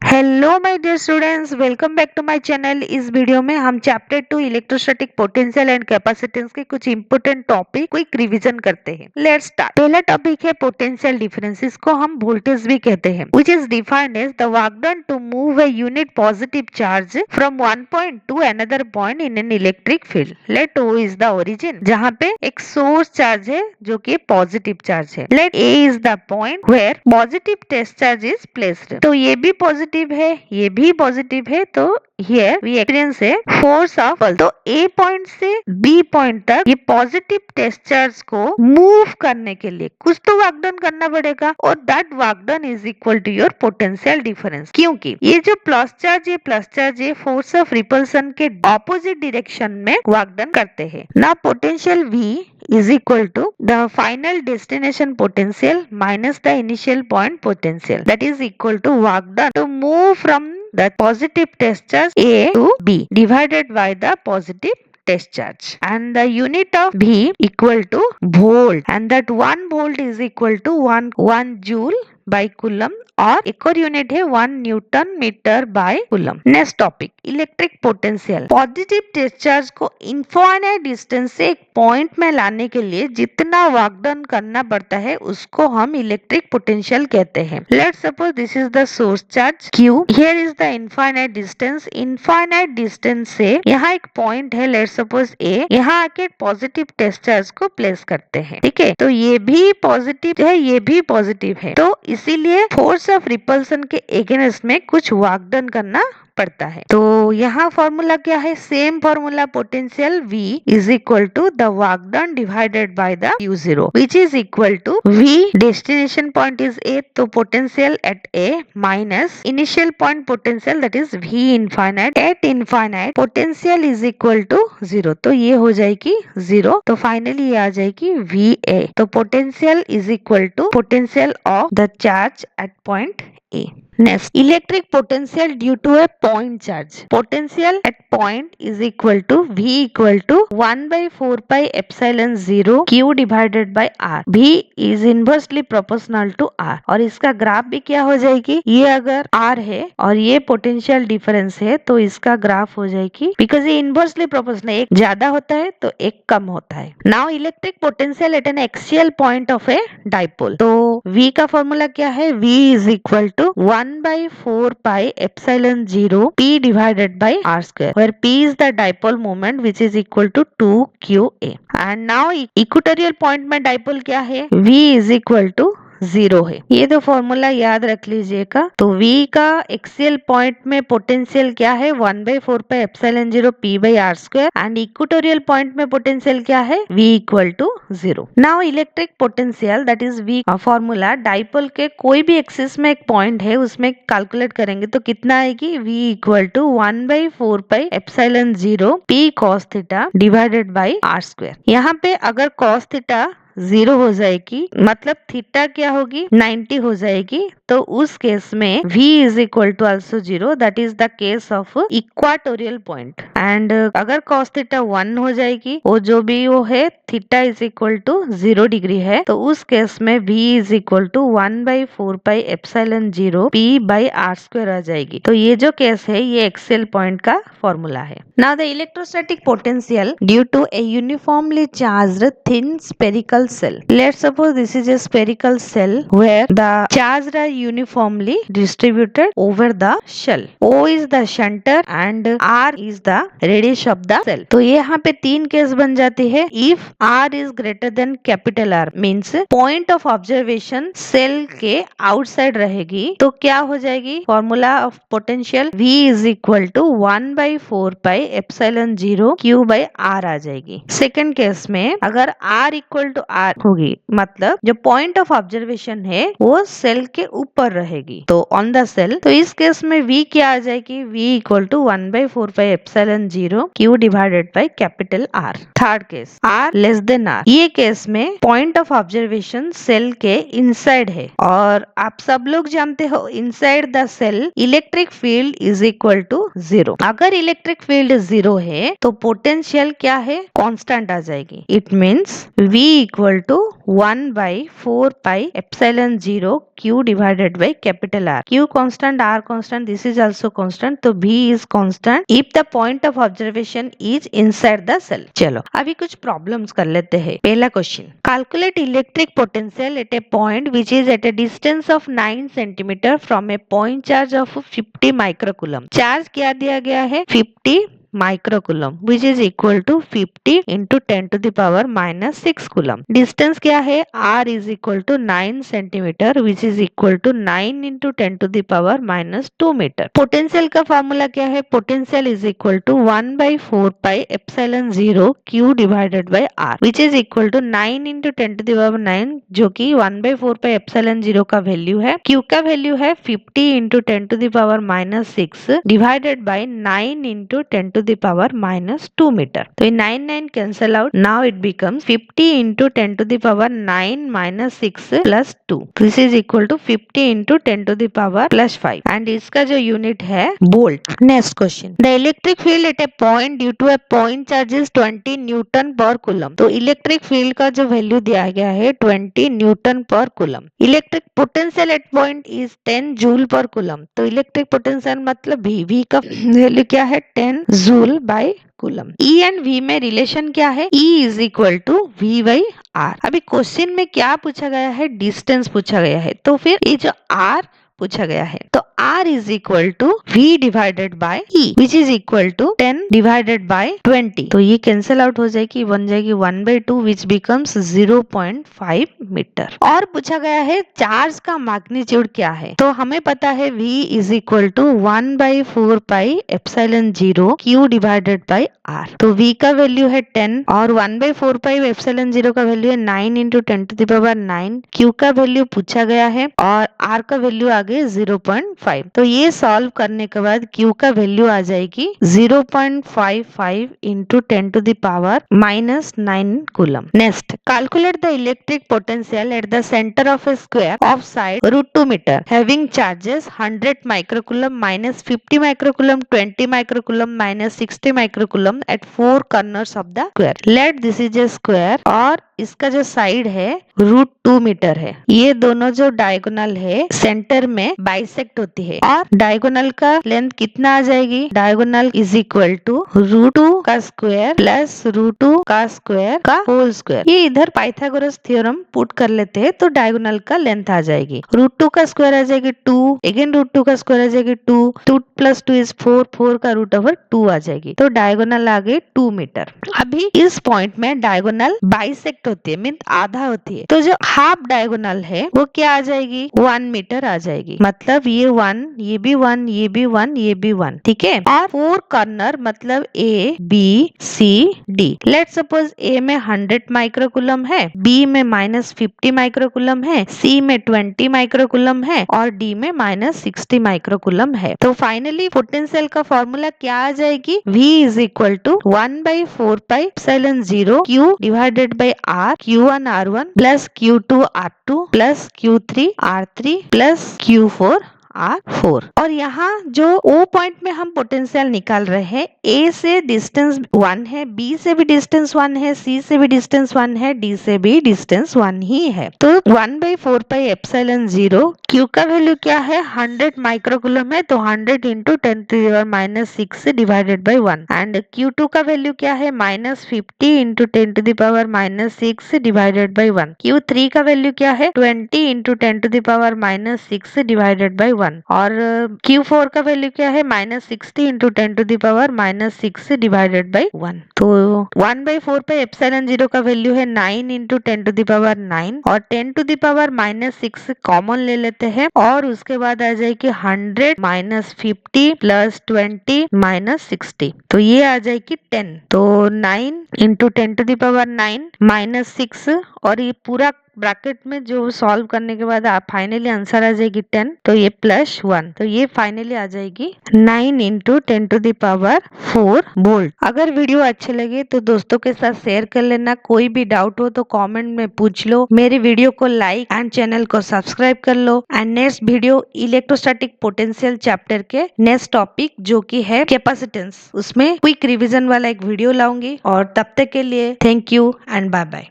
Hello my dear students, welcome back to my channel. इस video में हम chapter 2 electrostatic potential and capacitance के कुछ इंपॉर्टेंट टॉपिक क्विक रिवीजन करते हैं। Let's start. पहला टॉपिक है पोटेंशियल डिफरेंस। इसको हम वोल्टेज भी कहते हैं, which is defined as the work done to move a unit positive charge from one point to another point in an electric field. Let O is the origin, जहाँ पे एक source charge है जो कि positive charge है। Let A is the point where positive test charge is placed. तो ये भी पॉजिटिव है, ये भी पॉजिटिव है, तो हियर वी एक्सपीरियंस है फोर्स ऑफ। तो ए पॉइंट से बी पॉइंट तक ये पॉजिटिव टेस्ट चार्ज को मूव करने के लिए कुछ तो वर्क डन करना पड़ेगा, और that work done is equal to your potential difference. क्योंकि ये जो प्लस चार्ज ये फोर्स ऑफ रिपल्सन के ऑपोजिट डायरेक्शन में वर्क डन करते हैं ना। Potential V is equal to the final destination potential minus the initial point potential, that is equal to work done to move from the positive test charge A to B divided by the positive test charge, and the unit of V equal to volt, and that 1 volt is equal to 1 joule by coulomb, और एक और unit है 1 newton metre by coulomb. Next topic, electric potential. Positive test charge को infinite distance से एक point में लाने के लिए जितना वर्क डन करना पड़ता है उसको हम इलेक्ट्रिक पोटेंशियल कहते हैं। Let's suppose this is the source charge Q, here is the infinite distance. Infinite distance से यहाँ एक पॉइंट है, लेट्स सपोज A, यहाँ आके पॉजिटिव टेस्ट चार्ज को प्लेस करते हैं। ठीक है, तो ये भी पॉजिटिव है, ये भी पॉजिटिव है, तो इसीलिए फोर्स ऑफ रिपल्सन के अगेंस्ट में कुछ वर्क डन करना पड़ता है। तो यहाँ फॉर्मूला क्या है? Same formula, potential V is equal to the work done divided by the U0, which is equal to V destination point is A, तो potential at A minus initial point potential, that is V infinite at infinite potential is equal to 0। तो ये हो जाएगी 0, तो finally ये आ जाएगी VA। तो potential is equal to potential of the charge at point A. Next, electric potential due to a point charge. Potential at point is equal to V equal to 1 by 4 pi epsilon 0 Q divided by R. V is inversely proportional to R. और इसका graph भी क्या हो जाएगी? ये अगर R है और ये पोटेंशियल डिफरेंस है तो इसका ग्राफ हो जाएगी, बिकॉज ये इनवर्सली प्रोपोर्शनल, एक ज्यादा होता है तो एक कम होता है। Now electric potential eight N axial point of a dipole. तो V का फॉर्मूला क्या है? V is equal to 1 by 4 pi epsilon 0 P divided by R square, where P is the dipole moment which is equal to 2QA. And now equatorial point में dipole क्या है? V is equal to 0 है। ये तो formula याद रख लीजिएगा। तो V का एक्सियल पॉइंट में पोटेंशियल क्या है? 1 by 4 pi epsilon 0 P by R square, and equatorial point में पोटेंशियल क्या है? V equal to 0। Now electric potential, that is V formula, dipole के कोई भी एक्सिस में एक पॉइंट है उसमें कैलकुलेट करेंगे तो कितना आएगी? V equal to 1 by 4 pi epsilon 0 P cos theta divided by R square। यहाँ पे अगर cos theta 0 हो जाएगी, मतलब थीटा क्या होगी? 90 हो जाएगी, तो उस केस में V is equal to also 0, that is the case of equatorial point. And अगर cos थीटा 1 हो जाएगी, वो जो भी वो है, theta is equal to 0 degree है, तो उस केस में V is equal to 1 by 4 pi epsilon 0 P by R square आ जाएगी। तो ये जो केस है ये एक्सियल पॉइंट का फॉर्मूला है। Now the electrostatic potential due to a uniformly charged thin spherical cell. Let's suppose this is a spherical cell where the charges are uniformly distributed over the shell. O is the center and R is the radius of the cell. तो ये यहाँ पे तीन case बन जाती है। If R is greater than capital R means point of observation cell के outside रहेगी, तो क्या हो जाएगी? Formula of potential V is equal to 1 by 4 pi epsilon 0 Q by R आ जाएगी। सेकेंड केस में अगर R equal to R होगी, मतलब जो पॉइंट ऑफ ऑब्जर्वेशन है वो सेल के ऊपर रहेगी, तो ऑन द सेल, तो इस केस में V क्या आ जाएगी? V equal to 1 by 4 pi epsilon 0 Q divided by capital R। Third case, R less than R, ये केस में पॉइंट ऑफ ऑब्जर्वेशन सेल के इनसाइड है, और आप सब लोग जानते हो inside the shell electric field is equal to 0। अगर इलेक्ट्रिक फील्ड 0 है तो पोटेंशियल क्या है? कांस्टेंट आ जाएगी। It means V equal to 1 by 4 pi epsilon 0 Q divided divided by capital R. Q constant, R constant, this is also constant, तो V is constant if the point of observation is inside the cell. चलो अभी कुछ problems कर लेते हैं। पहला question, calculate electric potential at a point which is at a distance of 9 centimetre from a point charge of 50 microcoulomb. Charge क्या दिया गया है? 50 microcoulomb which is equal to 50 into 10 to the power minus 6 coulomb. Distance क्या है? R is equal to 9 centimetre which is equal to 9 into 10 to the power minus 2 metre. Potential का formula क्या है? Potential is equal to 1 by 4 pi epsilon 0 Q divided by R which is equal to 9 into 10 to the power 9 जो कि 1 by 4 pi epsilon 0 का value है। Q का value है 50 into 10 to the power minus 6 divided by 9 into 10 to the power minus 2 meter. तो ये 9 cancel out. Now it becomes 50 into 10 to the power 9 minus 6 plus 2. This is equal to 50 into 10 to the power plus 5. And इसका जो unit है volt. Next question. The electric field at a point due to a point charge is 20 Newton per coulomb. तो electric field का जो value दिया गया है 20 newton per coulomb. Electric potential at point is 10 joule per coulomb. तो electric potential मतलब V का value क्या है? 10 joule by coulomb. E and V में रिलेशन क्या है? E is equal to V by R। अभी क्वेश्चन में क्या पूछा गया है? डिस्टेंस पूछा गया है, तो फिर ये जो R पूछा गया है तो R is equal to V divided by E which is equal to 10 divided by 20। तो ये कैंसिल आउट हो जाएगी, बन जाएगी 1/2 विच बिकम्स 0.5 मीटर। और पूछा गया है चार्ज का मैग्नीट्यूड क्या है? तो हमें पता है V is equal to 1 by 4 pi epsilon 0 Q divided by R। तो V का वैल्यू है 10 और 1 by 4 pi एप्सिलॉन 0 का वैल्यू है 9 into 10 to the power 9। Q का वैल्यू पूछा गया है और R का वैल्यू आ गई 0.5। तो ये सॉल्व करने के बाद Q का वैल्यू आ जाएगी 0.55 into 10 to the power minus 9 coulomb. Next, calculate the electric potential at the centre of a square of side √2 metre having charges 100 microcoulomb minus 50 microcoulomb 20 microcoulomb minus 60 microcoulomb at 4 corners of the square. Let this is a square और इसका जो side है √2 metre है। ये दोनों जो diagonal है centre में बाइसेक्ट होती है और डायगोनल का लेंथ कितना आ जाएगी? डायगोनल इज इक्वल टू √2 का स्क्वायर प्लस √2 का स्क्वायर का होल स्क्वायर। ये इधर पाइथागोरस थ्योरम पुट कर लेते हैं तो डायगोनल का लेंथ आ जाएगी। √2 का स्क्वायर आ जाएगी 2, अगेन √2 का स्क्वायर आ जाएगी 2, 2 प्लस 2 इज 4, 4 का √2 आ जाएगी। तो डायगोनल आ गई 2 मीटर। अभी इस पॉइंट में डायगोनल बाइसेक्ट होती है, मीन आधा होती है, तो जो हाफ डायगोनल है वो क्या आ जाएगी? 1 मीटर आ जाएगी। मतलब ये 1, ये भी 1, ये भी 1, ये भी 1, ठीक है। और 4 कॉर्नर मतलब A, B, C, D। Let suppose A में 100 माइक्रोकूलम है, B में माइनस 50 माइक्रोकूलम है, C में 20 माइक्रोकूलम है और D में माइनस 60 माइक्रोकूलम है। तो फाइनली पोटेंशियल का फॉर्मूला क्या आ जाएगी? V is equal to 1 by 4 pi epsilon 0 Q divided by R Q1 R1 plus Q2 R2 plus Q3 R3 plus Q4 R4। और यहाँ जो O पॉइंट में हम पोटेंशियल निकाल रहे हैं, A से डिस्टेंस 1 है, B से भी डिस्टेंस 1 है, C से भी डिस्टेंस 1 है, D से भी डिस्टेंस 1 ही है। तो 1 by 4 pi एप्सिलॉन 0 Q का वैल्यू क्या है? 100 माइक्रोकूलम है, तो 100 into 10 to the power minus 6 divided by 1। And Q2 का वैल्यू क्या है? Minus 50 into 10 to the power minus 6 divided by 1। Q3 का वैल्यू क्या है? 20 into 10 to the power minus 6 divided by 1। और Q4 का वैल्यू क्या है? Minus 60 into 10 to the power minus 6 divided by 1। तो 1 by 4 pi एप्सिलॉन 0 का वैल्यू है 9 इंटू 10 टू द पावर 9 और 10 to the power minus 6 common ले लेते हैं और उसके बाद आ जाएगी 100 माइनस 50 प्लस 20 माइनस 60, तो ये आ जाएगी 10। तो 9 into 10 to the power 9 minus 6 और ये पूरा ब्रैकेट में जो सॉल्व करने के बाद फाइनली आंसर आ जाएगी 10, तो ये प्लस 1, तो ये फाइनली आ जाएगी 9 into 10 to the power 4 volt. अगर वीडियो अच्छे लगे तो दोस्तों के साथ शेयर कर लेना। कोई भी डाउट हो तो कमेंट में पूछ लो। मेरे वीडियो को लाइक एंड चैनल को सब्सक्राइब कर लो। And next video electrostatic potential chapter के नेक्स्ट टॉपिक जो कि है कैपेसिटेंस, उसमें क्विक रिवीजन वाला एक वीडियो लाऊंगी। और तब तक के लिए thank you and bye bye.